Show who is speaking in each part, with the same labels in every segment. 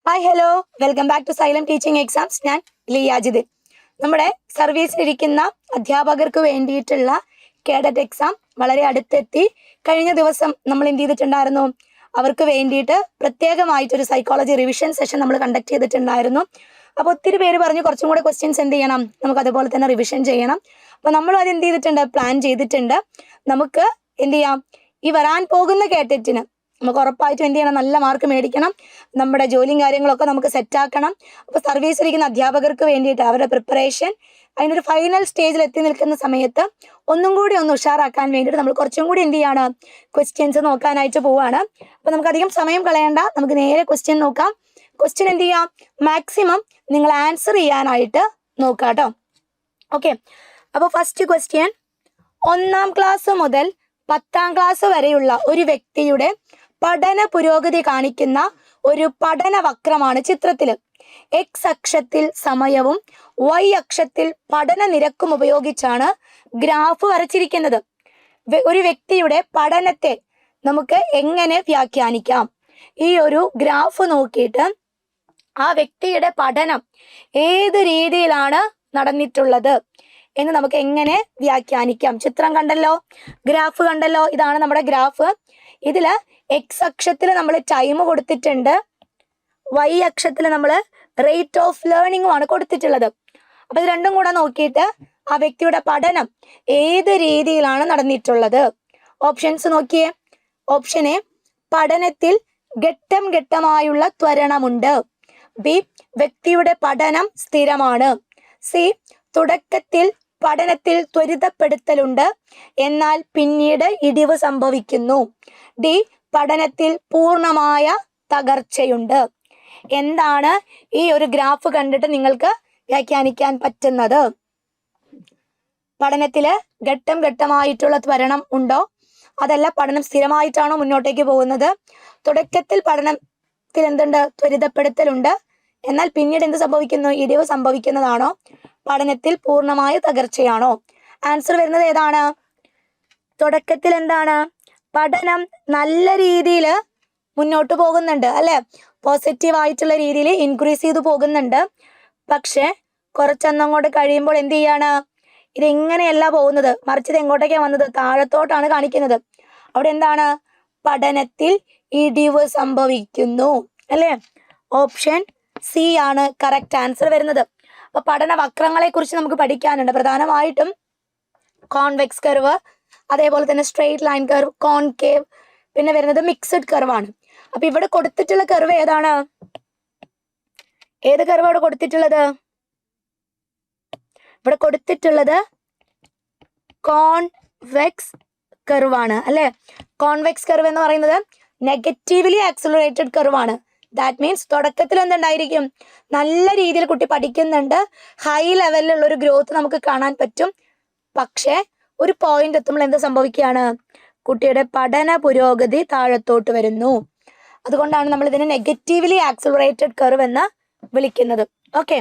Speaker 1: Hi hello welcome back to Xylem teaching exams. ഞാൻ ലിയാജിദ്. നമ്മുടെ സർവീസിലിരിക്കുന്ന അധ്യാപകർക്ക് വേണ്ടിയിട്ടുള്ള കേഡറ്റ് എക്സാം വളരെ അടുത്തെത്തി. കഴിഞ്ഞ ദിവസം നമ്മൾ എന്ത് ചെയ്തിട്ടുണ്ടായിരുന്നു? അവർക്ക് വേണ്ടിയിട്ട് പ്രത്യേകമായിട്ടൊരു സൈക്കോളജി റിവിഷൻ സെഷൻ നമ്മൾ കണ്ടക്ട് ചെയ്തിട്ടുണ്ടായിരുന്നു. അപ്പോൾ ഒത്തിരി പേര് പറഞ്ഞു കുറച്ചും കൂടെ ക്വസ്റ്റ്യൻസ് എന്ത് ചെയ്യണം, നമുക്ക് അതുപോലെ തന്നെ റിവിഷൻ ചെയ്യണം. അപ്പോൾ നമ്മളും അത് എന്ത് ചെയ്തിട്ടുണ്ട്, പ്ലാൻ ചെയ്തിട്ടുണ്ട്. നമുക്ക് എന്ത് ചെയ്യാം, ഈ വരാൻ പോകുന്ന കേഡറ്റിന് നമുക്ക് ഉറപ്പായിട്ടും എന്ത് ചെയ്യണം, നല്ല മാർക്ക് മേടിക്കണം. നമ്മുടെ ജോലിയും കാര്യങ്ങളൊക്കെ നമുക്ക് സെറ്റാക്കണം. അപ്പോൾ സർവീസിലിരിക്കുന്ന അധ്യാപകർക്ക് വേണ്ടിയിട്ട് അവരുടെ പ്രിപ്പറേഷൻ അതിനൊരു ഫൈനൽ സ്റ്റേജിൽ എത്തി നിൽക്കുന്ന സമയത്ത് ഒന്നും കൂടി ഒന്ന് ഉഷാറാക്കാൻ വേണ്ടിയിട്ട് നമ്മൾ കുറച്ചും കൂടി എന്ത് ചെയ്യാണ്, ക്വസ്റ്റ്യൻസ് നോക്കാനായിട്ട് പോവുകയാണ്. അപ്പോൾ നമുക്ക് അധികം സമയം കളയണ്ട, നമുക്ക് നേരെ ക്വസ്റ്റ്യൻ നോക്കാം. ക്വസ്റ്റ്യൻ എന്ത് ചെയ്യാം, മാക്സിമം നിങ്ങൾ ആൻസർ ചെയ്യാനായിട്ട് നോക്കാം കേട്ടോ. ഓക്കെ, അപ്പോൾ ഫസ്റ്റ് ക്വസ്റ്റ്യൻ, 1ാം ക്ലാസ് മുതൽ 10ാം ക്ലാസ് വരെയുള്ള ഒരു വ്യക്തിയുടെ പഠന പുരോഗതി കാണിക്കുന്ന ഒരു പഠന വക്രമാണ് ചിത്രത്തിൽ. എക്സ് അക്ഷത്തിൽ സമയവും വൈ അക്ഷത്തിൽ പഠന നിരക്കും ഉപയോഗിച്ചാണ് ഗ്രാഫ് വരച്ചിരിക്കുന്നത്. ഒരു വ്യക്തിയുടെ പഠനത്തെ നമുക്ക് എങ്ങനെ വ്യാഖ്യാനിക്കാം? ഈ ഒരു ഗ്രാഫ് നോക്കിയിട്ട് ആ വ്യക്തിയുടെ പഠനം ഏത് രീതിയിലാണ് നടന്നിട്ടുള്ളത് എന്ന് നമുക്ക് എങ്ങനെ വ്യാഖ്യാനിക്കാം? ചിത്രം കണ്ടല്ലോ, ഗ്രാഫ് കണ്ടല്ലോ, ഇതാണ് നമ്മുടെ ഗ്രാഫ്. ഇതില് എക്സ് അക്ഷത്തിൽ നമ്മൾ ടൈം കൊടുത്തിട്ടുണ്ട്, വൈ അക്ഷത്തിൽ നമ്മൾ റേറ്റ് ഓഫ് ലേണിംഗുമാണ് കൊടുത്തിട്ടുള്ളത്. അപ്പൊ ഇത് രണ്ടും കൂടെ നോക്കിയിട്ട് ആ വ്യക്തിയുടെ പഠനം ഏത് രീതിയിലാണ് നടന്നിട്ടുള്ളത്. ഓപ്ഷൻസ് നോക്കിയേ. ഓപ്ഷൻ എ, പഠനത്തിൽ ഘട്ടം ഘട്ടമായുള്ള ത്വരണമുണ്ട്. ബി, വ്യക്തിയുടെ പഠനം സ്ഥിരമാണ്. സി, തുടക്കത്തിൽ പഠനത്തിൽ ത്വരിതപ്പെടുത്തലുണ്ട് എന്നാൽ പിന്നീട് ഇടിവ് സംഭവിക്കുന്നു. ഡി, പഠനത്തിൽ പൂർണ്ണമായ തകർച്ചയുണ്ട്. എന്താണ് ഈ ഒരു ഗ്രാഫ് കണ്ടിട്ട് നിങ്ങൾക്ക് വ്യാഖ്യാനിക്കാൻ പറ്റുന്നത്? പഠനത്തില് ഘട്ടം ഘട്ടമായിട്ടുള്ള ത്വരണം ഉണ്ടോ, അതല്ല പഠനം സ്ഥിരമായിട്ടാണോ മുന്നോട്ടേക്ക് പോകുന്നത്? തുടക്കത്തിൽ പഠനത്തിൽ എന്തുണ്ട്, ത്വരിതപ്പെടുത്തലുണ്ട് എന്നാൽ പിന്നീട് എന്ത് സംഭവിക്കുന്നു, ഇടിവ് സംഭവിക്കുന്നതാണോ? പഠനത്തിൽ പൂർണ്ണമായ തകർച്ചയാണോ? ആൻസർ വരുന്നത് ഏതാണ്? തുടക്കത്തിൽ എന്താണ്, പഠനം നല്ല രീതിയിൽ മുന്നോട്ട് പോകുന്നുണ്ട് അല്ലെ, പോസിറ്റീവ് ആയിട്ടുള്ള രീതിയിൽ ഇൻക്രീസ് ചെയ്തു പോകുന്നുണ്ട്. പക്ഷെ കുറച്ചെന്നങ്ങോട്ട് കഴിയുമ്പോൾ എന്ത് ചെയ്യാണ്, ഇതെങ്ങനെയല്ല പോകുന്നത്, മറിച്ച് ഇത് എങ്ങോട്ടേക്കാണ് വന്നത്, താഴത്തോട്ടാണ് കാണിക്കുന്നത്. അവിടെ എന്താണ്, പഠനത്തിൽ ഇടിവ് സംഭവിക്കുന്നു അല്ലെ. ഓപ്ഷൻ സി ആണ് കറക്റ്റ് ആൻസർ വരുന്നത്. അപ്പൊ പഠന വക്രങ്ങളെ കുറിച്ച് നമുക്ക് പഠിക്കാനുണ്ട്. പ്രധാനമായിട്ടും കോൺവെക്സ് കർവ്, അതേപോലെ തന്നെ സ്ട്രെയിറ്റ് ലൈൻ കർവ്, കോൺകേവ്, പിന്നെ വരുന്നത് മിക്സഡ് കർവ് ആണ്. അപ്പൊ ഇവിടെ കൊടുത്തിട്ടുള്ള കർവ് ഏതാണ്? ഏത് കർവ് അവിടെ കൊടുത്തിട്ടുള്ളത്? ഇവിടെ കൊടുത്തിട്ടുള്ളത് കോൺവെക്സ് കർവ് ആണ് അല്ലെ. കോൺവെക്സ് കർവ് എന്ന് പറയുന്നത് നെഗറ്റീവ്ലി ആക്സിലറേറ്റഡ് കർവ് ആണ്. ദാറ്റ് മീൻസ് തുടക്കത്തിൽ എന്തുണ്ടായിരിക്കും, നല്ല രീതിയിൽ കുട്ടി പഠിക്കുന്നുണ്ട്, ഹൈ ലെവലിലുള്ള ഒരു ഗ്രോത്ത് നമുക്ക് കാണാൻ പറ്റും. പക്ഷെ ഒരു പോയിന്റ് എത്തുമ്പോൾ എന്ത് സംഭവിക്കുകയാണ്, കുട്ടിയുടെ പഠന പുരോഗതി താഴത്തോട്ട് വരുന്നു. അതുകൊണ്ടാണ് നമ്മൾ ഇതിനെ നെഗറ്റീവ്ലി ആക്സിലറേറ്റഡ് കർവ് എന്ന് വിളിക്കുന്നത്. ഓക്കെ,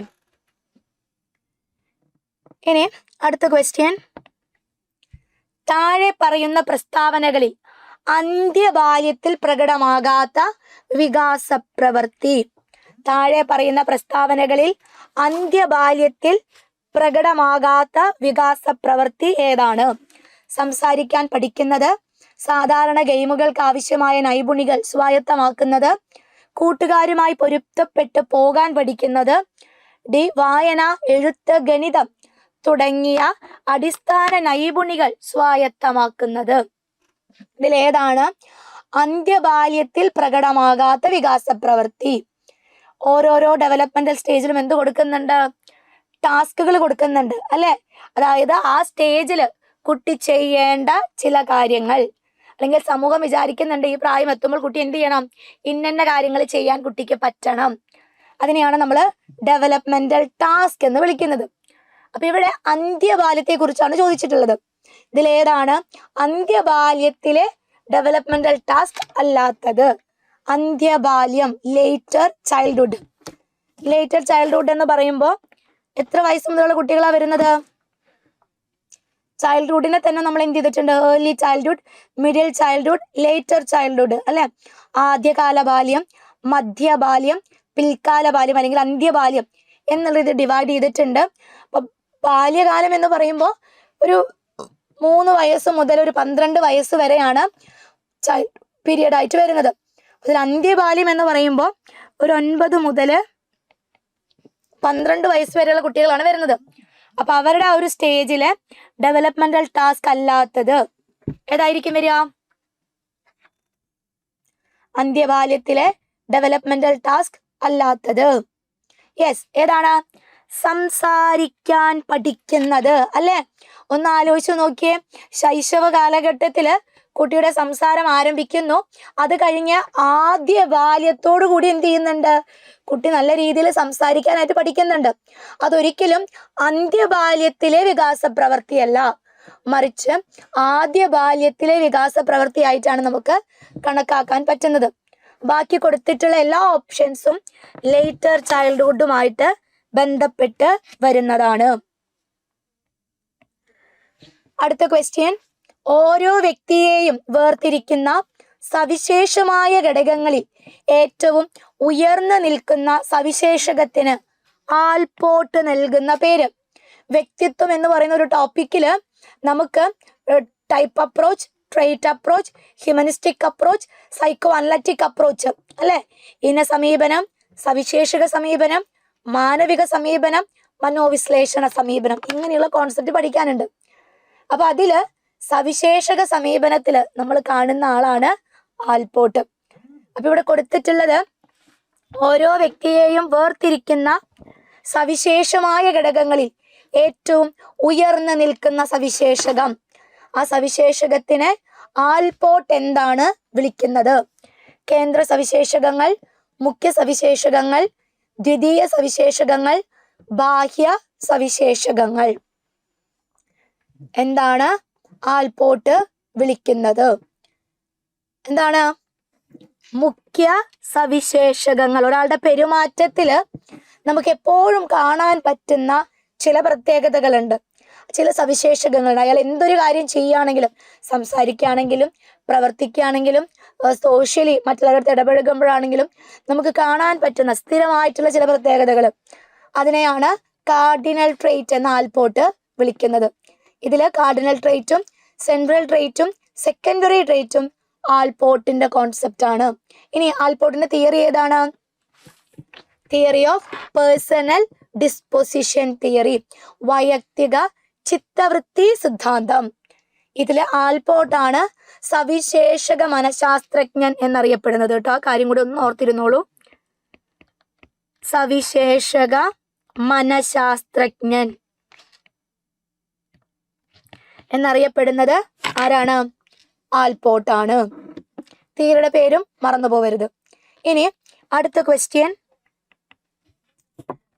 Speaker 1: ഇനി അടുത്ത ക്വസ്റ്റ്യൻ, താഴെ പറയുന്ന പ്രസ്താവനകളിൽ അന്ത്യബാല്യത്തിൽ പ്രകടമാകാത്ത വികാസ പ്രവൃത്തി. താഴെ പറയുന്ന പ്രസ്താവനകളിൽ അന്ത്യബാല്യത്തിൽ പ്രകടമാകാത്ത വികാസ പ്രവൃത്തി ഏതാണ്? സംസാരിക്കാൻ പഠിക്കുന്നത്, സാധാരണ ഗെയിമുകൾക്ക് ആവശ്യമായ നൈപുണികൾ സ്വായത്തമാക്കുന്നത്, കൂട്ടുകാരുമായി പൊരുത്തപ്പെട്ട് പോകാൻ പഠിക്കുന്നത്, ഡി, വായന, എഴുത്ത്, ഗണിതം തുടങ്ങിയ അടിസ്ഥാന നൈപുണികൾ സ്വായത്തമാക്കുന്നത്. ഇതിലേതാണ് അന്ത്യബാല്യത്തിൽ പ്രകടമാകാത്ത വികാസ പ്രവൃത്തി? ഓരോരോ ഡെവലപ്മെന്റൽ സ്റ്റേജിലും എന്ത് കൊടുക്കുന്നുണ്ട്, ടാസ്കുകൾ കൊടുക്കുന്നുണ്ട് അല്ലെ. അതായത് ആ സ്റ്റേജിൽ കുട്ടി ചെയ്യേണ്ട ചില കാര്യങ്ങൾ, അല്ലെങ്കിൽ സമൂഹം വിചാരിക്കുന്നുണ്ട് ഈ പ്രായം എത്തുമ്പോൾ കുട്ടി എന്ത് ചെയ്യണം, ഇന്ന കാര്യങ്ങൾ ചെയ്യാൻ കുട്ടിക്ക് പറ്റണം. അതിനെയാണ് നമ്മൾ ഡെവലപ്മെന്റൽ ടാസ്ക് എന്ന് വിളിക്കുന്നത്. അപ്പൊ ഇവിടെ അന്ത്യബാല്യത്തെ കുറിച്ചാണ് ചോദിച്ചിട്ടുള്ളത്. ഇതിലേതാണ് അന്ത്യബാല്യത്തിലെ ഡെവലപ്മെന്റൽ ടാസ്ക് അല്ലാത്തത്? അന്ത്യബാല്യം, ലേറ്റർ ചൈൽഡ്ഹുഡ്. ലേറ്റർ ചൈൽഡ്ഹുഡ് എന്ന് പറയുമ്പോൾ എത്ര വയസ്സ് മുതലുള്ള കുട്ടികളാണ് വരുന്നത്? ചൈൽഡ്ഹുഡിനെ തന്നെ നമ്മൾ എന്ത് ചെയ്തിട്ടുണ്ട്, early childhood, middle childhood, later childhood അല്ലെ. ആദ്യകാല ബാല്യം, മധ്യബാല്യം, പിൽക്കാല ബാല്യം അല്ലെങ്കിൽ അന്ത്യബാല്യം എന്നുള്ള ഇത് ഡിവൈഡ് ചെയ്തിട്ടുണ്ട്. അപ്പൊ ബാല്യകാലം എന്ന് പറയുമ്പോൾ ഒരു 3 വയസ്സ് മുതൽ ഒരു 12 വയസ്സ് വരെയാണ് ചൈൽഡ് പീരീഡ് ആയിട്ട് വരുന്നത്. അതിൽ അന്ത്യബാല്യം എന്ന് പറയുമ്പോൾ ഒരു 9 മുതൽ 12 വയസ്സ് വരെയുള്ള കുട്ടികളാണ് വരുന്നത്. അപ്പൊ അവരുടെ ആ ഒരു സ്റ്റേജിലെ ഡെവലപ്മെന്റൽ ടാസ്ക് അല്ലാത്തത് ഏതായിരിക്കും വരിക? അന്ത്യബാല്യത്തിലെ ഡെവലപ്മെന്റൽ ടാസ്ക് അല്ലാത്തത് യെസ് ഏതാണ്? സംസാരിക്കാൻ പഠിക്കുന്നത് അല്ലെ? ഒന്ന് ആലോചിച്ച് നോക്കിയേ. ശൈശവ കാലഘട്ടത്തില് കുട്ടിയുടെ സംസാരം ആരംഭിക്കുന്നു. അത് കഴിഞ്ഞ് ആദ്യ ബാല്യത്തോടു കൂടി എന്ത് ചെയ്യുന്നുണ്ട്? കുട്ടി നല്ല രീതിയിൽ സംസാരിക്കാനായിട്ട് പഠിക്കുന്നുണ്ട്. അതൊരിക്കലും അന്ത്യബാല്യത്തിലെ വികാസ പ്രവൃത്തിയല്ല, മറിച്ച് ആദ്യ ബാല്യത്തിലെ വികാസ പ്രവൃത്തിയായിട്ടാണ് നമുക്ക് കണക്കാക്കാൻ പറ്റുന്നത്. ബാക്കി കൊടുത്തിട്ടുള്ള എല്ലാ ഓപ്ഷൻസും ലേറ്റർ ചൈൽഡ്ഹുഡുമായിട്ട് ബന്ധപ്പെട്ട് വരുന്നതാണ്. അടുത്ത ക്വസ്റ്റ്യൻ, ഓരോ വ്യക്തിയെയും വേർതിരിക്കുന്ന സവിശേഷമായ ഘടകങ്ങളിൽ ഏറ്റവും ഉയർന്നു നിൽക്കുന്ന സവിശേഷകത്തിന് ആൽപോർട്ട് നൽകുന്ന പേര്. വ്യക്തിത്വം എന്ന് പറയുന്ന ഒരു ടോപ്പിക്കില് നമുക്ക് type approach, trait approach, humanistic approach, psycho analytic approach അല്ലെ, ഇന സമീപനം, സവിശേഷക സമീപനം, മാനവിക സമീപനം, മനോവിശ്ലേഷണ സമീപനം, ഇങ്ങനെയുള്ള കോൺസെപ്റ്റ് പഠിക്കാനുണ്ട്. അപ്പൊ അതില് സവിശേഷക സമീപനത്തില് നമ്മൾ കാണുന്ന ആളാണ് ആൽപോർട്ട്. അപ്പൊ ഇവിടെ കൊടുത്തിട്ടുള്ളത് ഓരോ വ്യക്തിയെയും വേർതിരിക്കുന്ന സവിശേഷമായ ഘടകങ്ങളിൽ ഏറ്റവും ഉയർന്നു നിൽക്കുന്ന സവിശേഷകം. ആ സവിശേഷകത്തിനെ ആൽപോർട്ട് എന്താണ് വിളിക്കുന്നത്? കേന്ദ്ര സവിശേഷകങ്ങൾ, മുഖ്യ സവിശേഷകങ്ങൾ, ദ്വിതീയ സവിശേഷകങ്ങൾ, ബാഹ്യ സവിശേഷകങ്ങൾ. എന്താണ് ആൽപോർട്ട് വിളിക്കുന്നത്? എന്താണ്? മുഖ്യ സവിശേഷകങ്ങൾ. ഒരാളുടെ പെരുമാറ്റത്തില് നമുക്ക് എപ്പോഴും കാണാൻ പറ്റുന്ന ചില പ്രത്യേകതകളുണ്ട്, ചില സവിശേഷതകളുണ്ട്. അയാൾ എന്തൊരു കാര്യം ചെയ്യുകയാണെങ്കിലും, സംസാരിക്കുകയാണെങ്കിലും, പ്രവർത്തിക്കുകയാണെങ്കിലും, സോഷ്യലി മറ്റുള്ളവരുടെ ഇടപഴകുമ്പോഴാണെങ്കിലും നമുക്ക് കാണാൻ പറ്റുന്ന സ്ഥിരമായിട്ടുള്ള ചില പ്രത്യേകതകൾ, അതിനെയാണ് കാർഡിനൽ ട്രേറ്റ് എന്ന ആൽപോർട്ട് വിളിക്കുന്നത്. ഇതില് കാർഡിനൽ ട്രേറ്റും സെൻട്രൽ ട്രേറ്റും സെക്കൻഡറി ട്രേറ്റും ആൽപോർട്ടിന്റെ കോൺസെപ്റ്റ് ആണ്. ഇനി ആൽപോർട്ടിന്റെ തിയറി ഏതാണ്? Theory of personal disposition theory, വൈയക്തിക ചിത്തവൃത്തി സിദ്ധാന്തം. ഇതില് ആൽപോർട്ടാണ് സവിശേഷക മനഃശാസ്ത്രജ്ഞൻ എന്നറിയപ്പെടുന്നത് കേട്ടോ. ആ കാര്യം കൂടി ഒന്ന് ഓർത്തിരുന്നോളൂ. സവിശേഷക മനഃശാസ്ത്രജ്ഞൻ എന്നറിയപ്പെടുന്നത് ആരാണ്? ആൽപോർട്ടാണ്. തിയറിയുടെ പേരും മറന്നു പോകരുത്. ഇനി അടുത്ത ക്വസ്റ്റ്യൻ,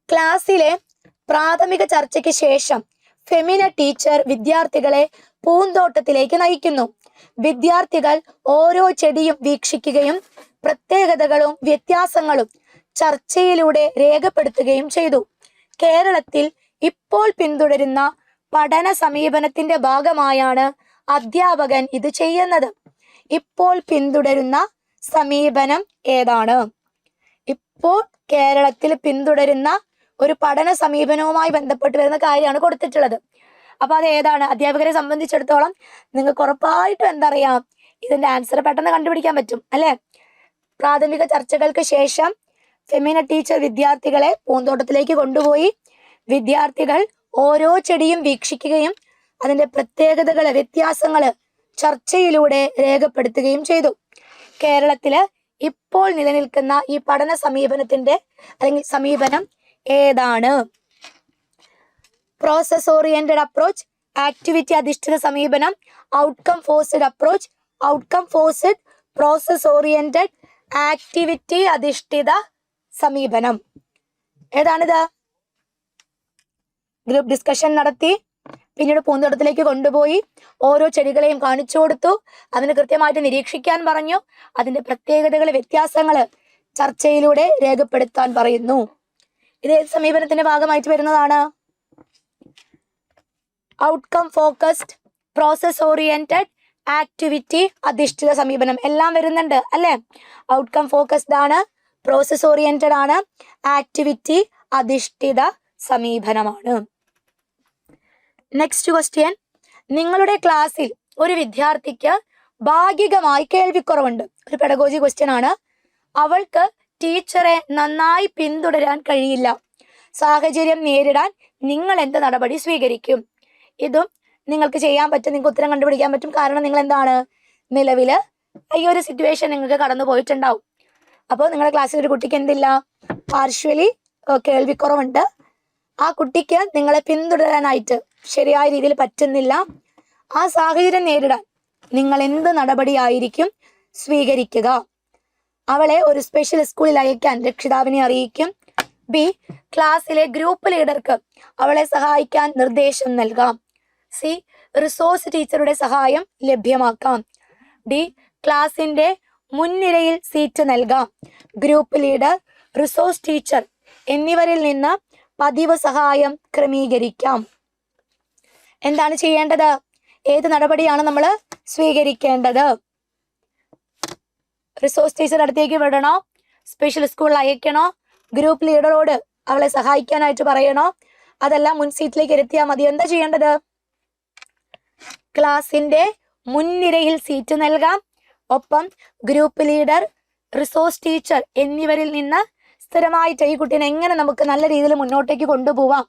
Speaker 1: ക്ലാസ്സിലെ പ്രാഥമിക ചർച്ചയ്ക്ക് ശേഷം ഫെമിന ടീച്ചർ വിദ്യാർത്ഥികളെ പൂന്തോട്ടത്തിലേക്ക് നയിക്കുന്നു. വിദ്യാർത്ഥികൾ ഓരോ ചെടിയും വീക്ഷിക്കുകയും പ്രത്യേകതകളും വ്യത്യാസങ്ങളും ചർച്ചയിലൂടെ രേഖപ്പെടുത്തുകയും ചെയ്തു. കേരളത്തിൽ ഇപ്പോൾ പിന്തുടരുന്ന പഠന സമീപനത്തിന്റെ ഭാഗമായാണ് അധ്യാപകൻ ഇത് ചെയ്യുന്നത്. ഇപ്പോൾ പിന്തുടരുന്ന സമീപനം ഏതാണ്? ഇപ്പോൾ കേരളത്തിൽ പിന്തുടരുന്ന ഒരു പഠന സമീപനവുമായി ബന്ധപ്പെട്ട് വരുന്ന കാര്യമാണ് കൊടുത്തിട്ടുള്ളത്. അപ്പൊ അത് ഏതാണ്? അധ്യാപകരെ സംബന്ധിച്ചിടത്തോളം നിങ്ങൾക്ക് ഉറപ്പായിട്ടും എന്തറിയാം, ഇതിന്റെ ആൻസർ പെട്ടെന്ന് കണ്ടുപിടിക്കാൻ പറ്റും അല്ലെ? പ്രാഥമിക ചർച്ചകൾക്ക് ശേഷം ഫെമിന ടീച്ചർ വിദ്യാർത്ഥികളെ പൂന്തോട്ടത്തിലേക്ക് കൊണ്ടുപോയി. വിദ്യാർത്ഥികൾ ഓരോ ചെടിയും വീക്ഷിക്കുകയും അതിന്റെ പ്രത്യേകതകള്, വ്യത്യാസങ്ങള് ചർച്ചയിലൂടെ രേഖപ്പെടുത്തുകയും ചെയ്തു. കേരളത്തില് ഇപ്പോൾ നിലനിൽക്കുന്ന ഈ പഠന സമീപനത്തിന്റെ അല്ലെങ്കിൽ സമീപനം ഏതാണ്? പ്രോസസ് ഓറിയന്റഡ് അപ്രോച്ച്, ആക്ടിവിറ്റി അധിഷ്ഠിത സമീപനം, outcome forced approach, outcome forced, process oriented, activity അധിഷ്ഠിത സമീപനം. ഏതാണിത്? ഗ്രൂപ്പ് ഡിസ്കഷൻ നടത്തി, പിന്നീട് പൂന്തോട്ടത്തിലേക്ക് കൊണ്ടുപോയി ഓരോ ചെടികളെയും കാണിച്ചു കൊടുത്തു, അതിന് കൃത്യമായിട്ട് നിരീക്ഷിക്കാൻ പറഞ്ഞു, അതിന്റെ പ്രത്യേകതകള്, വ്യത്യാസങ്ങള് ചർച്ചയിലൂടെ രേഖപ്പെടുത്താൻ പറയുന്നു. ഇത് സമീപനത്തിന്റെ ഭാഗമായിട്ട് വരുന്നതാണ്. Outcome focused, process oriented, activity അധിഷ്ഠിത സമീപനം എല്ലാം വരുന്നുണ്ട് അല്ലെ? ഔട്ട്കം ഫോക്കസ്ഡ് ആണ്, പ്രോസസ് ഓറിയന്റഡ് ആണ്, ആക്ടിവിറ്റി അധിഷ്ഠിത സമീപനമാണ്. നെക്സ്റ്റ് ക്വസ്റ്റ്യൻ, നിങ്ങളുടെ ക്ലാസ്സിൽ ഒരു വിദ്യാർത്ഥിക്ക് ഭാഗികമായി കേൾവിക്കുറവുണ്ട്. ഒരു പെഡഗോജി ക്വസ്റ്റ്യൻ ആണ്. അവൾക്ക് ടീച്ചറെ നന്നായി പിന്തുടരാൻ കഴിയില്ല. സാഹചര്യം നേരിടാൻ നിങ്ങൾ എന്ത് നടപടി സ്വീകരിക്കും? ഇതും നിങ്ങൾക്ക് ചെയ്യാൻ പറ്റും, നിങ്ങൾക്ക് ഉത്തരം കണ്ടുപിടിക്കാൻ പറ്റും. കാരണം നിങ്ങൾ എന്താണ്, നിലവിൽ ഈ ഒരു സിറ്റുവേഷൻ നിങ്ങൾക്ക് കടന്നു പോയിട്ടുണ്ടാവും. അപ്പോൾ നിങ്ങളുടെ ക്ലാസ്സിൽ ഒരു കുട്ടിക്ക് എന്തില്ല, പാർഷ്വലി കേൾവിക്കുറവുണ്ട്. ആ കുട്ടിക്ക് നിങ്ങളെ പിന്തുടരാനായിട്ട് ശരിയായ രീതിയിൽ പറ്റുന്നില്ല. ആ സാഹചര്യം നേരിടാൻ നിങ്ങൾ എന്ത് നടപടിയായിരിക്കും സ്വീകരിക്കുക? അവളെ ഒരു സ്പെഷ്യൽ സ്കൂളിൽ അയക്കാൻ രക്ഷിതാവിനെ അറിയിക്കും. ബി, ക്ലാസ്സിലെ ഗ്രൂപ്പ് ലീഡർക്ക് അവളെ സഹായിക്കാൻ നിർദ്ദേശം നൽകാം. സി, റിസോഴ്സ് ടീച്ചറുടെ സഹായം ലഭ്യമാക്കാം. ഡി, ക്ലാസിന്റെ മുൻനിരയിൽ സീറ്റ് നൽകാം. ഗ്രൂപ്പ് ലീഡർ, റിസോഴ്സ് ടീച്ചർ എന്നിവരിൽ നിന്ന് പതിവ് സഹായം ക്രമീകരിക്കാം. എന്താണ് ചെയ്യേണ്ടത്? ഏത് നടപടിയാണ് നമ്മൾ സ്വീകരിക്കേണ്ടത്? റിസോഴ്സ് ടീച്ചർ അടുത്തേക്ക് വിടണോ? സ്പെഷ്യൽ സ്കൂളിൽ അയക്കണോ? ഗ്രൂപ്പ് ലീഡറോട് അവളെ സഹായിക്കാനായിട്ട് പറയണോ? അതെല്ലാം മുൻ സീറ്റിലേക്ക് ഇരുത്തിയാൽ മതി. എന്താ ചെയ്യേണ്ടത്? ക്ലാസിന്റെ മുൻനിരയിൽ സീറ്റ് നൽകാം. ഒപ്പം ഗ്രൂപ്പ് ലീഡർ, റിസോഴ്സ് ടീച്ചർ എന്നിവരിൽ നിന്ന് സ്ഥിരമായിട്ട് ഈ കുട്ടീനെ എങ്ങനെ നമുക്ക് നല്ല രീതിയിൽ മുന്നോട്ടേക്ക് കൊണ്ടുപോവാം,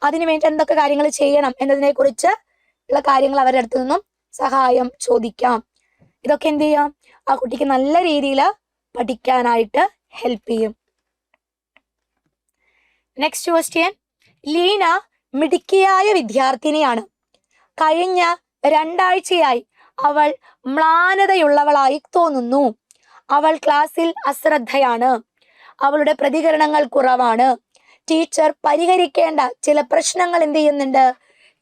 Speaker 1: അതിനുവേണ്ടി എന്തൊക്കെ കാര്യങ്ങൾ ചെയ്യണം എന്നതിനെ കുറിച്ച് ഉള്ള കാര്യങ്ങൾ അവരുടെ അടുത്ത് നിന്നും സഹായം ചോദിക്കാം. ഇതൊക്കെ എന്ത് ചെയ്യാം? ആ കുട്ടിക്ക് നല്ല രീതിയിൽ പഠിക്കാനായിട്ട് ഹെൽപ്പ് ചെയ്യും. നെക്സ്റ്റ് ക്വസ്റ്റ്യൻ, ലീന മിടുക്കിയായ വിദ്യാർത്ഥിനിയാണ്. കഴിഞ്ഞ 2 ആഴ്ചയായി അവൾ മ്ലാനതയുള്ളവളായി തോന്നുന്നു. അവൾ ക്ലാസ്സിൽ അശ്രദ്ധയാണ്. അവളുടെ പ്രതികരണങ്ങൾ കുറവാണ്. ടീച്ചർ പരിഹരിക്കേണ്ട ചില പ്രശ്നങ്ങൾ എന്ത് ചെയ്യുന്നുണ്ട്?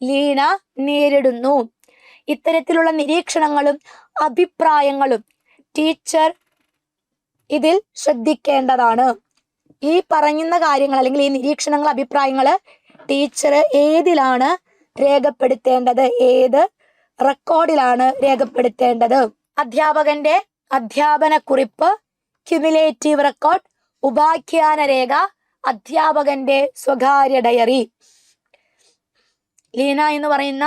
Speaker 1: ലീന നേരിടുന്നു. ഇത്തരത്തിലുള്ള നിരീക്ഷണങ്ങളും അഭിപ്രായങ്ങളും ടീച്ചർ ഇതിൽ ശ്രദ്ധിക്കേണ്ടതാണ്. ഈ പറയുന്ന കാര്യങ്ങൾ അല്ലെങ്കിൽ ഈ നിരീക്ഷണങ്ങൾ, അഭിപ്രായങ്ങൾ ടീച്ചർ ഏതിലാണ് രേഖപ്പെടുത്തേണ്ടത്? ഏത് റെക്കോർഡിലാണ് രേഖപ്പെടുത്തേണ്ടത്? അധ്യാപകന്റെ അധ്യാപന കുറിപ്പ്, ക്യുമുലേറ്റീവ് റെക്കോർഡ്, ഉപാഖ്യാന രേഖ, അധ്യാപകന്റെ സ്വകാര്യ ഡയറി. ലീന എന്ന് പറയുന്ന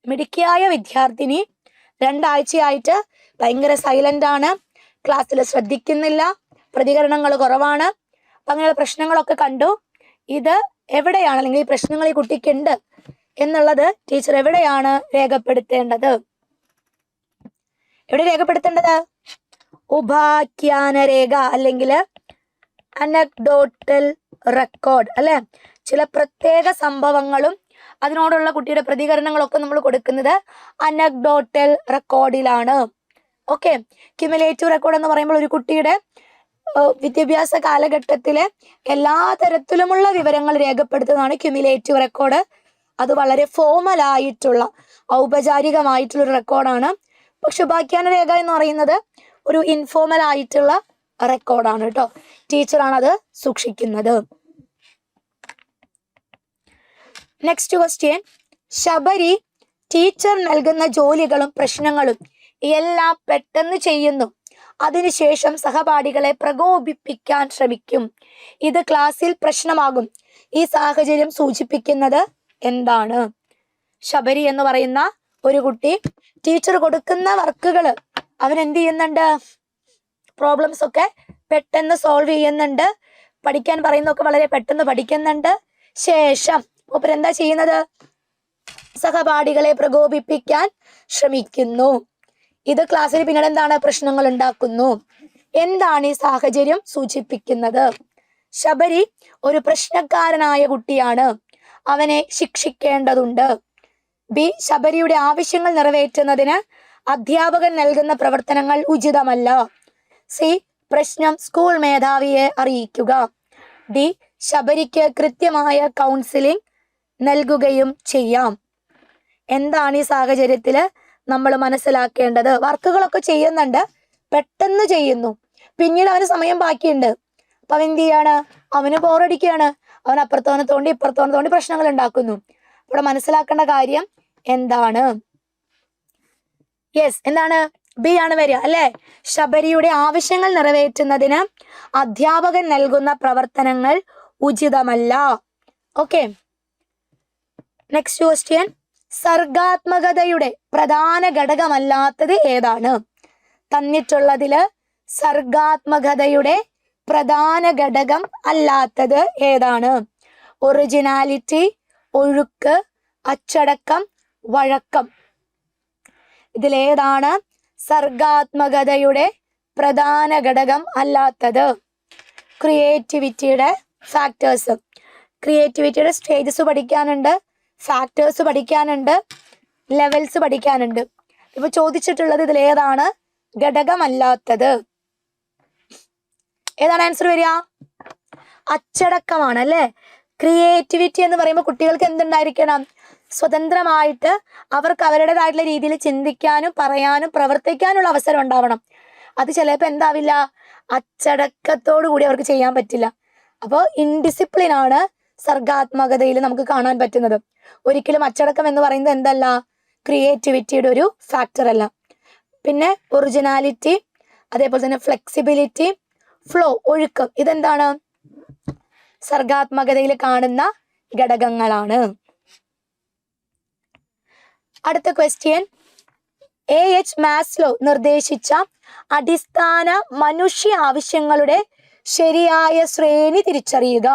Speaker 1: മിടുക്കിയായ വിദ്യാർത്ഥിനി 2 ആഴ്ചയായിട്ട് ഭയങ്കര സൈലന്റ് ആണ്. ക്ലാസ്സിൽ ശ്രദ്ധിക്കുന്നില്ല, പ്രതികരണങ്ങൾ കുറവാണ്. അപ്പൊ അങ്ങനെയുള്ള പ്രശ്നങ്ങളൊക്കെ കണ്ടു. ഇത് എവിടെയാണ്, അല്ലെങ്കിൽ ഈ പ്രശ്നങ്ങൾ ഈ കുട്ടിക്കുണ്ട് എന്നുള്ളത് ടീച്ചർ എവിടെയാണ് രേഖപ്പെടുത്തേണ്ടത്? എവിടെ രേഖപ്പെടുത്തേണ്ടത്? ഉപാഖ്യാന രേഖ അല്ലെങ്കിൽ അനക്ഡോട്ടൽ റെക്കോർഡ് അല്ലെ. ചില പ്രത്യേക സംഭവങ്ങളും അതിനോടുള്ള കുട്ടിയുടെ പ്രതികരണങ്ങളൊക്കെ നമ്മൾ കൊടുക്കുന്നത് അനക്ഡോട്ടൽ റെക്കോർഡിലാണ്. ഓക്കെ, ക്യുമുലേറ്റീവ് റെക്കോർഡ് എന്ന് പറയുമ്പോൾ ഒരു കുട്ടിയുടെ വിദ്യാഭ്യാസ കാലഘട്ടത്തിലെ എല്ലാ തരത്തിലുമുള്ള വിവരങ്ങൾ രേഖപ്പെടുത്തുന്നതാണ് ക്യുമുലേറ്റീവ് റെക്കോർഡ്. അത് വളരെ ഫോമൽ ആയിട്ടുള്ള, ഔപചാരികമായിട്ടുള്ള ഒരു റെക്കോർഡാണ്. പക്ഷെ ഉപാഖ്യാന രേഖ എന്ന് പറയുന്നത് ഒരു ഇൻഫോർമൽ ആയിട്ടുള്ള റെക്കോർഡാണ് കേട്ടോ. ടീച്ചറാണ് അത് സൂക്ഷിക്കുന്നത്. നെക്സ്റ്റ് ക്വസ്റ്റ്യൻ, ശബരി ടീച്ചർ നൽകുന്ന ജോലികളും പ്രശ്നങ്ങളും എല്ലാം പെട്ടെന്ന് ചെയ്യുന്നു. അതിനുശേഷം സഹപാഠികളെ പ്രകോപിപ്പിക്കാൻ ശ്രമിക്കും. ഇത് ക്ലാസ്സിൽ പ്രശ്നമാകും. ഈ സാഹചര്യം സൂചിപ്പിക്കുന്നത് എന്താണ്? ശബരി എന്ന് പറയുന്ന ഒരു കുട്ടി ടീച്ചർ കൊടുക്കുന്ന വർക്കുകൾ അവൻ എന്ത് ചെയ്യുന്നുണ്ട്? പ്രോബ്ലംസ് ഒക്കെ പെട്ടെന്ന് സോൾവ് ചെയ്യുന്നുണ്ട്. പഠിക്കാൻ പറയുന്നതൊക്കെ വളരെ പെട്ടെന്ന് പഠിക്കുന്നുണ്ട്. ശേഷം ഒപ്പം എന്താ ചെയ്യുന്നത്? സഹപാഠികളെ പ്രകോപിപ്പിക്കാൻ ശ്രമിക്കുന്നു. ഇത് ക്ലാസ്സിൽ പിന്നീട് എന്താണ്? പ്രശ്നങ്ങൾ ഉണ്ടാക്കുന്നു. എന്താണ് ഈ സാഹചര്യം സൂചിപ്പിക്കുന്നത്? ശബരി ഒരു പ്രശ്നക്കാരനായ കുട്ടിയാണ്. അവനെ ശിക്ഷിക്കേണ്ടതുണ്ട്. ബി, ശബരിയുടെ ആവശ്യങ്ങൾ നിറവേറ്റുന്നതിന് അധ്യാപകൻ നൽകുന്ന പ്രവർത്തനങ്ങൾ ഉചിതമല്ല. സി, പ്രശ്നം സ്കൂൾ മേധാവിയെ അറിയിക്കുക. ഡി, ശബരിക്ക് കൃത്യമായ കൗൺസിലിംഗ് നൽകുകയും ചെയ്യാം. എന്താണ് ഈ സാഹചര്യത്തിൽ നമ്മൾ മനസ്സിലാക്കേണ്ടത്? വർക്കുകളൊക്കെ ചെയ്യുന്നുണ്ട്, പെട്ടെന്ന് ചെയ്യുന്നു, പിന്നീട് അവന് സമയം ബാക്കിയുണ്ട്. അപ്പൊ അവൻ എന്ത് ചെയ്യാണ്? അവന് ബോറടിക്കുകയാണ്. അവൻ അപ്പുറത്തോനെ തോണ്ടി ഇപ്പുറത്തോനെ തോണ്ടി പ്രശ്നങ്ങൾ ഉണ്ടാക്കുന്നു. ഇവിടെ മനസ്സിലാക്കേണ്ട കാര്യം എന്താണ്? യെസ്, എന്താണ്? ബി ആണ് വരിക അല്ലെ. ശബരിയുടെ ആവശ്യങ്ങൾ നിറവേറ്റുന്നതിന് അധ്യാപകൻ നൽകുന്ന പ്രവർത്തനങ്ങൾ ഉചിതമല്ല. Okay, next question. സർഗാത്മകതയുടെ പ്രധാന ഘടകമല്ലാത്തത് ഏതാണ്? തന്നിട്ടുള്ളതില് സർഗാത്മകതയുടെ പ്രധാന ഘടകം അല്ലാത്തത് ഏതാണ്? ഒറിജിനാലിറ്റി, ഒഴുക്ക്, അച്ചടക്കം, വഴക്കം. ഇതിലേതാണ് സർഗാത്മകതയുടെ പ്രധാന ഘടകം അല്ലാത്തത്? ക്രിയേറ്റിവിറ്റിയുടെ ഫാക്ടേഴ്സ്. ക്രിയേറ്റിവിറ്റിയുടെ സ്റ്റേജസ് പഠിക്കാനുണ്ട്, ഫാക്ടേഴ്സ് പഠിക്കാനുണ്ട്, ലെവൽസ് പഠിക്കാനുണ്ട്. ഇപ്പൊ ചോദിച്ചിട്ടുള്ളത് ഇതിലേതാണ് ഘടകമല്ലാത്തത്? ഏതാണ് ആൻസർ വരിക? അച്ചടക്കമാണ് അല്ലെ. ക്രിയേറ്റിവിറ്റി എന്ന് പറയുമ്പോൾ കുട്ടികൾക്ക് എന്തുണ്ടായിരിക്കണം? സ്വതന്ത്രമായിട്ട് അവർക്ക് അവരുടേതായിട്ടുള്ള രീതിയിൽ ചിന്തിക്കാനും പറയാനും പ്രവർത്തിക്കാനുള്ള അവസരം ഉണ്ടാവണം. അത് ചിലപ്പോൾ എന്താവില്ല, അച്ചടക്കത്തോടു കൂടി അവർക്ക് ചെയ്യാൻ പറ്റില്ല. അപ്പോൾ ഇൻഡിസിപ്ലിൻ ആണ് സർഗാത്മകതയിൽ നമുക്ക് കാണാൻ പറ്റുന്നത്. ഒരിക്കലും അച്ചടക്കം എന്ന് പറയുന്നത് എന്തല്ല, ക്രിയേറ്റിവിറ്റിയുടെ ഒരു ഫാക്ടർ അല്ല. പിന്നെ ഒറിജിനാലിറ്റി, അതേപോലെ തന്നെ ഫ്ലെക്സിബിലിറ്റി, ഫ്ലോ, ഒഴുക്കം, ഇതെന്താണ്? സർഗാത്മകതയിൽ കാണുന്ന ഘടകങ്ങളാണ്. അടുത്ത ക്വസ്റ്റ്യൻ. A.H. മാസ്ലോ നിർദ്ദേശിച്ച അടിസ്ഥാന മനുഷ്യ ആവശ്യങ്ങളുടെ ശരിയായ ശ്രേണി തിരിച്ചറിയുക.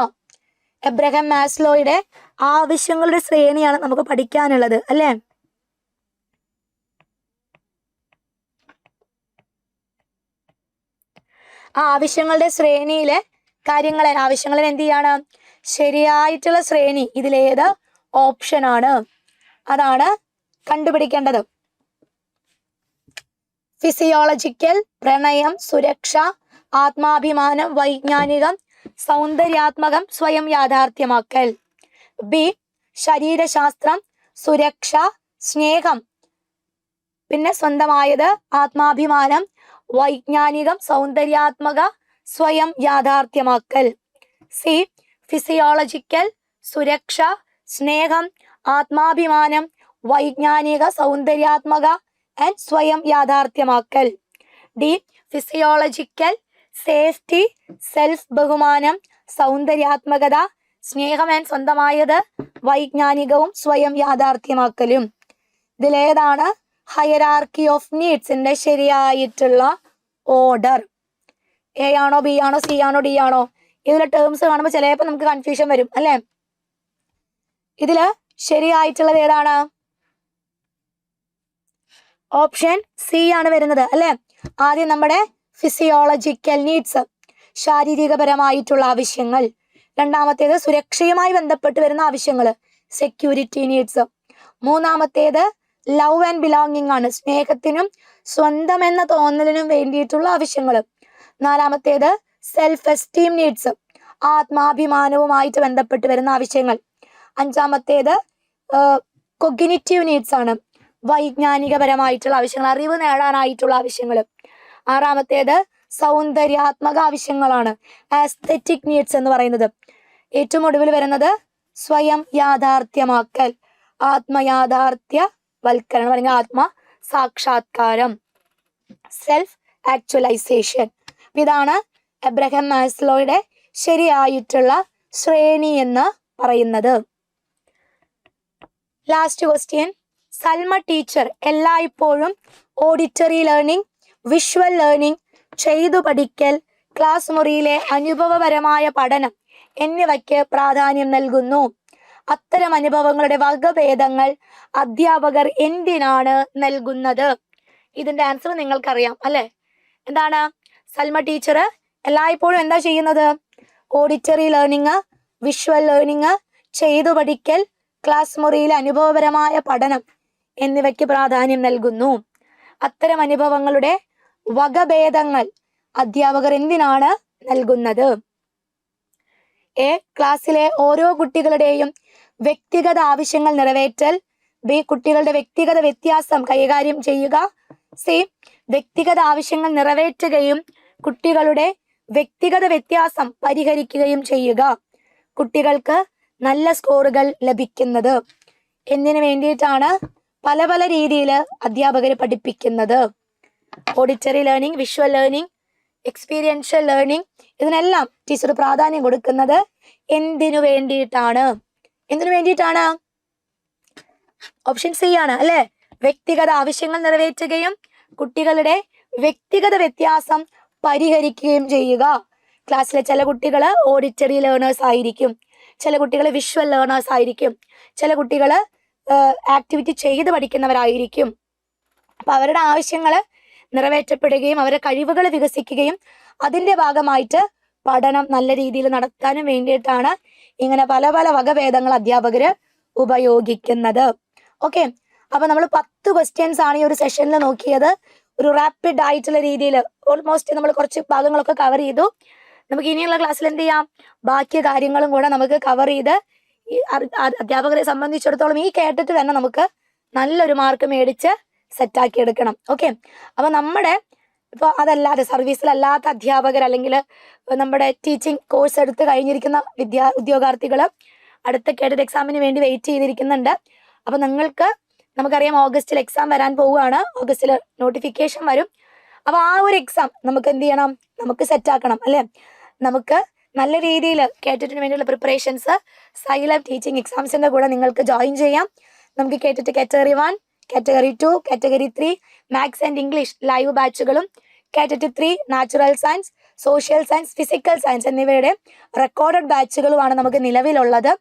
Speaker 1: എബ്രഹാം മാസ്ലോയുടെ ആവശ്യങ്ങളുടെ ശ്രേണിയാണ് നമുക്ക് പഠിക്കാനുള്ളത് അല്ലെ. ആ ആവശ്യങ്ങളുടെ ശ്രേണിയിലെ കാര്യങ്ങളെ, ആവശ്യങ്ങളെ എന്ത് ചെയ്യാണ്? ശരിയായിട്ടുള്ള ശ്രേണി ഇതിലേത് ഓപ്ഷൻ ആണ്, അതാണ് കണ്ടുപിടിക്കേണ്ടത്. ഫിസിയോളജിക്കൽ, പ്രണയം, സുരക്ഷ, ആത്മാഭിമാനം, വൈജ്ഞാനികം, സൗന്ദര്യാത്മകം, സ്വയം യാഥാർത്ഥ്യമാക്കൽ. ബി ശരീരശാസ്ത്രം, സുരക്ഷ, സ്നേഹം, പിന്നെ സ്വന്തമായത്, ആത്മാഭിമാനം, വൈജ്ഞാനികം, സൗന്ദര്യാത്മക, സ്വയം യാഥാർത്ഥ്യമാക്കൽ. സി ഫിസിയോളജിക്കൽ, സുരക്ഷ, സ്നേഹം, ആത്മാഭിമാനം, വൈജ്ഞാനിക, സൗന്ദര്യാത്മക ആൻഡ് സ്വയം യാഥാർത്ഥ്യമാക്കൽ. ഡി ഫിസിയോളജിക്കൽ, സേഫ്റ്റി, സെൽഫ് ബഹുമാനം, സൗന്ദര്യാത്മകത, സ്നേഹം ആൻഡ് സ്വന്തമായത്, വൈജ്ഞാനികവും സ്വയം യാഥാർത്ഥ്യമാക്കലും. ഇതിലേതാണ് ഹയറാർക്കി ഓഫ് നീഡ്സിന്റെ ശരിയായിട്ടുള്ള ഓർഡർ? എ ആണോ, ബി ആണോ, സി ആണോ, ഡി ആണോ? ഇതിലെ ടേംസ് കാണുമ്പോൾ ചിലപ്പോൾ നമുക്ക് കൺഫ്യൂഷൻ വരും അല്ലെ. ഇതില് ശരിയായിട്ടുള്ളത് ഏതാണ്? ഓപ്ഷൻ സി ആണ് വരുന്നത് അല്ലെ. ആദ്യം നമ്മുടെ ഫിസിയോളജിക്കൽ നീഡ്സ്, ശാരീരികപരമായിട്ടുള്ള ആവശ്യങ്ങൾ. രണ്ടാമത്തേത് സുരക്ഷയുമായി ബന്ധപ്പെട്ട് വരുന്ന ആവശ്യങ്ങൾ, സെക്യൂരിറ്റി നീഡ്സ്. മൂന്നാമത്തേത് ലവ് ആൻഡ് ബിലോങ്ങിങ് ആണ്, സ്നേഹത്തിനും സ്വന്തം എന്ന തോന്നലിനും വേണ്ടിയിട്ടുള്ള ആവശ്യങ്ങൾ. നാലാമത്തേത് സെൽഫ് എസ്റ്റീം നീഡ്സ്, ആത്മാഭിമാനവുമായിട്ട് ബന്ധപ്പെട്ട് വരുന്ന ആവശ്യങ്ങൾ. അഞ്ചാമത്തേത് കൊഗ്നിറ്റീവ് നീഡ്സ് ആണ്, വൈജ്ഞാനികപരമായിട്ടുള്ള ആവശ്യങ്ങൾ, അറിവ് നേടാനായിട്ടുള്ള ആവശ്യങ്ങൾ. ആറാമത്തേത് സൗന്ദര്യാത്മക ആവശ്യങ്ങളാണ്, ആസ്തെറ്റിക് നീഡ്സ് എന്ന് പറയുന്നത്. ഏറ്റവും ഒടുവിൽ വരുന്നത് സ്വയം യാഥാർത്ഥ്യമാക്കൽ, ആത്മയാഥാർത്ഥ്യവൽക്കരണം അല്ലെങ്കിൽ ആത്മ സാക്ഷാത്കാരം, സെൽഫ് ആക്ച്വലൈസേഷൻ. ഇതാണ് എബ്രഹാം മാസ്ലോയുടെ ശരിയായിട്ടുള്ള ശ്രേണി എന്ന് പറയുന്നത്. Last question. സൽമ ടീച്ചർ എല്ലായ്പ്പോഴും ഓഡിറ്ററി ലേണിംഗ്, വിഷ്വൽ ലേണിംഗ്, ചെയ്തു പഠിക്കൽ, ക്ലാസ് മുറിയിലെ അനുഭവപരമായ പഠനം എന്നിവയ്ക്ക് പ്രാധാന്യം നൽകുന്നു. അത്തരം അനുഭവങ്ങളുടെ വകഭേദങ്ങൾ അധ്യാപകർ എന്തിനാണ് നൽകുന്നത്? ഇതിന്റെ ആൻസർ നിങ്ങൾക്കറിയാം അല്ലെ. എന്താണ്? സൽമ ടീച്ചർ എല്ലായ്പ്പോഴും എന്താ ചെയ്യുന്നത്? ഓഡിറ്ററി ലേണിംഗ്, വിഷ്വൽ ലേണിംഗ്, ചെയ്തു പഠിക്കൽ, ക്ലാസ് മുറിയിലെ അനുഭവപരമായ പഠനം എന്നിവയ്ക്ക് പ്രാധാന്യം നൽകുന്നു. അത്തരം അനുഭവങ്ങളുടെ വകഭേദങ്ങൾ അധ്യാപകർ എന്തിനാണ് നൽകുന്നത്? എ ക്ലാസ്സിലെ ഓരോ കുട്ടികളുടെയും വ്യക്തിഗത ആവശ്യങ്ങൾ നിറവേറ്റൽ. ബി കുട്ടികളുടെ വ്യക്തിഗത വ്യത്യാസം കൈകാര്യം ചെയ്യുക. സി വ്യക്തിഗത ആവശ്യങ്ങൾ നിറവേറ്റുകയും കുട്ടികളുടെ വ്യക്തിഗത വ്യത്യാസം പരിഹരിക്കുകയും ചെയ്യുക. കുട്ടികൾക്ക് നല്ല സ്കോറുകൾ ലഭിക്കുന്നത്. എന്തിനു വേണ്ടിയിട്ടാണ് പല പല രീതിയിൽ അധ്യാപകർ പഠിപ്പിക്കുന്നത്? Auditory learning, visual learning, experiential learning, ഇതിനെല്ലാം ടീച്ചർ പ്രാധാന്യം കൊടുക്കുന്നത് എന്തിനു വേണ്ടിയിട്ടാണ്? എന്തിനു വേണ്ടിയിട്ടാണ്? ഓപ്ഷൻ സി ആണ് അല്ലെ. വ്യക്തിഗത ആവശ്യങ്ങൾ നിറവേറ്റുകയും കുട്ടികളുടെ വ്യക്തിഗത വ്യത്യാസം പരിഹരിക്കുകയും ചെയ്യുക. ക്ലാസ്സിലെ ചില കുട്ടികൾ ഓഡിറ്ററി ലേണേഴ്സ് ആയിരിക്കും, ചില കുട്ടികൾ വിഷ്വൽ ലേണേഴ്സ് ആയിരിക്കും, ചില കുട്ടികൾ ആക്ടിവിറ്റി ചെയ്ത് പഠിക്കുന്നവരായിരിക്കും. അപ്പൊ അവരുടെ ആവശ്യങ്ങൾ നിറവേറ്റപ്പെടുകയും അവരുടെ കഴിവുകൾ വികസിക്കുകയും അതിന്റെ ഭാഗമായിട്ട് പഠനം നല്ല രീതിയിൽ നടത്താനും വേണ്ടിയിട്ടാണ് ഇങ്ങനെ പല പല വകഭേദങ്ങൾ അധ്യാപകര് ഉപയോഗിക്കുന്നത്. ഓക്കെ, അപ്പൊ നമ്മൾ 10 ക്വസ്റ്റ്യൻസ് ആണ് ഈ ഒരു സെഷനിൽ നോക്കിയത്. ഒരു റാപ്പിഡ് ആയിട്ടുള്ള രീതിയിൽ ഓൾമോസ്റ്റ് നമ്മൾ കുറച്ച് ഭാഗങ്ങളൊക്കെ കവർ ചെയ്തു. നമുക്ക് ഇനിയുള്ള ക്ലാസ്സിൽ എന്ത് ചെയ്യാം, ബാക്കി കാര്യങ്ങളും കൂടെ നമുക്ക് കവർ ചെയ്ത് ഈ അധ്യാപകരെ സംബന്ധിച്ചിടത്തോളം ഈ കേട്ടിട്ട് തന്നെ നമുക്ക് നല്ലൊരു മാർക്ക് മേടിച്ച് സെറ്റാക്കി എടുക്കണം. ഓക്കെ, അപ്പൊ നമ്മുടെ ഇപ്പോൾ അതല്ലാതെ സർവീസിലല്ലാത്ത അധ്യാപകർ അല്ലെങ്കിൽ നമ്മുടെ ടീച്ചിങ് കോഴ്സ് എടുത്ത് കഴിഞ്ഞിരിക്കുന്ന ഉദ്യോഗാർത്ഥികൾ അടുത്ത കേഡറ്റ് എക്സാമിന് വേണ്ടി വെയിറ്റ് ചെയ്തിരിക്കുന്നുണ്ട്. അപ്പൊ നമുക്കറിയാം ഓഗസ്റ്റിൽ എക്സാം വരാൻ പോവുകയാണ്, ഓഗസ്റ്റിൽ നോട്ടിഫിക്കേഷൻ വരും. അപ്പൊ ആ ഒരു എക്സാം നമുക്ക് എന്ത് ചെയ്യണം, നമുക്ക് സെറ്റാക്കണം അല്ലെ. നമുക്ക് നല്ല രീതിയിൽ കേറ്ററ്റിന് വേണ്ടിയുള്ള പ്രിപ്പറേഷൻസ് സൈലം ടീച്ചിങ് എക്സാംസിന്റെ കൂടെ നിങ്ങൾക്ക് ജോയിൻ ചെയ്യാം. നമുക്ക് കേട്ടിട്ട് category 1, category 2, category 3 maths and English live ബാച്ചുകളും, category 3 natural science, social science, physical science എന്നിവയുടെ റെക്കോർഡഡ് ബാച്ചുകളുമാണ് നമുക്ക് നിലവിലുള്ളത്.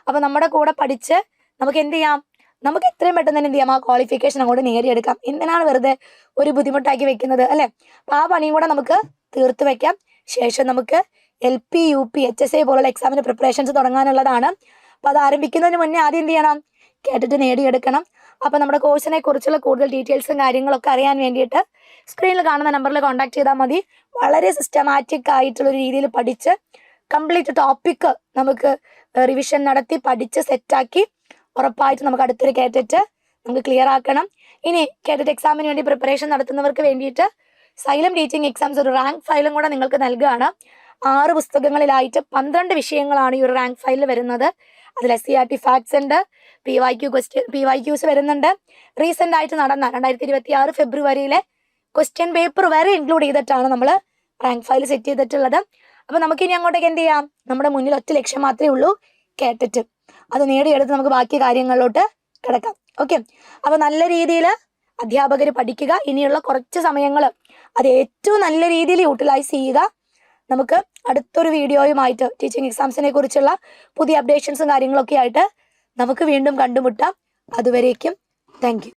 Speaker 1: അപ്പൊ നമ്മുടെ കൂടെ പഠിച്ച് നമുക്ക് എന്ത് ചെയ്യാം, നമുക്ക് എത്രയും പെട്ടെന്ന് തന്നെ എന്ത് ചെയ്യാം, ആ ക്വാളിഫിക്കേഷൻ അങ്ങോട്ട് നേടിയെടുക്കാം. എന്തിനാണ് വെറുതെ ഒരു ബുദ്ധിമുട്ടാക്കി വെക്കുന്നത് അല്ലെ. അപ്പൊ ആ പണിയും കൂടെ നമുക്ക് തീർത്ത് വെക്കാം. ശേഷം നമുക്ക് LP, UP, HSA പോലുള്ള എക്സാമിന് പ്രിപ്പറേഷൻസ് തുടങ്ങാനുള്ളതാണ്. അപ്പൊ അത് ആരംഭിക്കുന്നതിന് മുന്നേ ആദ്യം എന്ത് ചെയ്യണം, കേട്ടിട്ട് നേടിയെടുക്കണം. അപ്പൊ നമ്മുടെ കോഴ്സിനെ കുറിച്ചുള്ള കൂടുതൽ ഡീറ്റെയിൽസും കാര്യങ്ങളൊക്കെ അറിയാൻ വേണ്ടിയിട്ട് സ്ക്രീനിൽ കാണുന്ന നമ്പറിൽ കോൺടാക്ട് ചെയ്താൽ മതി. വളരെ സിസ്റ്റമാറ്റിക് ആയിട്ടുള്ള ഒരു രീതിയിൽ പഠിച്ച് കംപ്ലീറ്റ് ടോപ്പിക്ക് നമുക്ക് റിവിഷൻ നടത്തി പഠിച്ച് സെറ്റാക്കി ഉറപ്പായിട്ട് നമുക്ക് അടുത്തൊരു കേറ്ററ്റ് നമുക്ക് ക്ലിയർ ആക്കണം. ഇനി കേറ്ററ്റ് എക്സാമിന് വേണ്ടി പ്രിപ്പറേഷൻ നടത്തുന്നവർക്ക് വേണ്ടിയിട്ട് സൈലം ടീച്ചിങ് എക്സാംസ് ഒരു റാങ്ക് ഫയലും കൂടെ നിങ്ങൾക്ക് നൽകുകയാണ്. 6 പുസ്തകങ്ങളിലായിട്ട് 12 വിഷയങ്ങളാണ് ഈ ഒരു റാങ്ക് ഫയലിൽ വരുന്നത്. അതിൽ SCERT ഫാക്ട്സ് ഉണ്ട്, PYQs വരുന്നുണ്ട്. റീസെന്റ് ആയിട്ട് നടന്ന 2026 ഫെബ്രുവരിയിലെ ക്വസ്റ്റ്യൻ പേപ്പർ വരെ ഇൻക്ലൂഡ് ചെയ്തിട്ടാണ് നമ്മൾ റാങ്ക് ഫയൽ സെറ്റ് ചെയ്തിട്ടുള്ളത്. അപ്പൊ നമുക്ക് ഇനി അങ്ങോട്ടേക്ക് എന്ത് ചെയ്യാം, നമ്മുടെ മുന്നിൽ ഒറ്റ ലക്ഷ്യം മാത്രമേ ഉള്ളൂ, കേട്ടിട്ട് അത് നേടിയെടുത്ത് നമുക്ക് ബാക്കി കാര്യങ്ങളിലോട്ട് കിടക്കാം. ഓക്കെ, അപ്പൊ നല്ല രീതിയിൽ അധ്യാപകർ പഠിക്കുക. ഇനിയുള്ള കുറച്ച് സമയങ്ങൾ അത് ഏറ്റവും നല്ല രീതിയിൽ യൂട്ടിലൈസ് ചെയ്യുക. നമുക്ക് അടുത്തൊരു വീഡിയോയുമായിട്ട് ടീച്ചിങ് എക്സാംസിനെ കുറിച്ചുള്ള പുതിയ അപ്ഡേഷൻസും കാര്യങ്ങളൊക്കെ ആയിട്ട് നമുക്ക് വീണ്ടും കണ്ടുമുട്ടാം. അതുവരേക്കും താങ്ക് യു.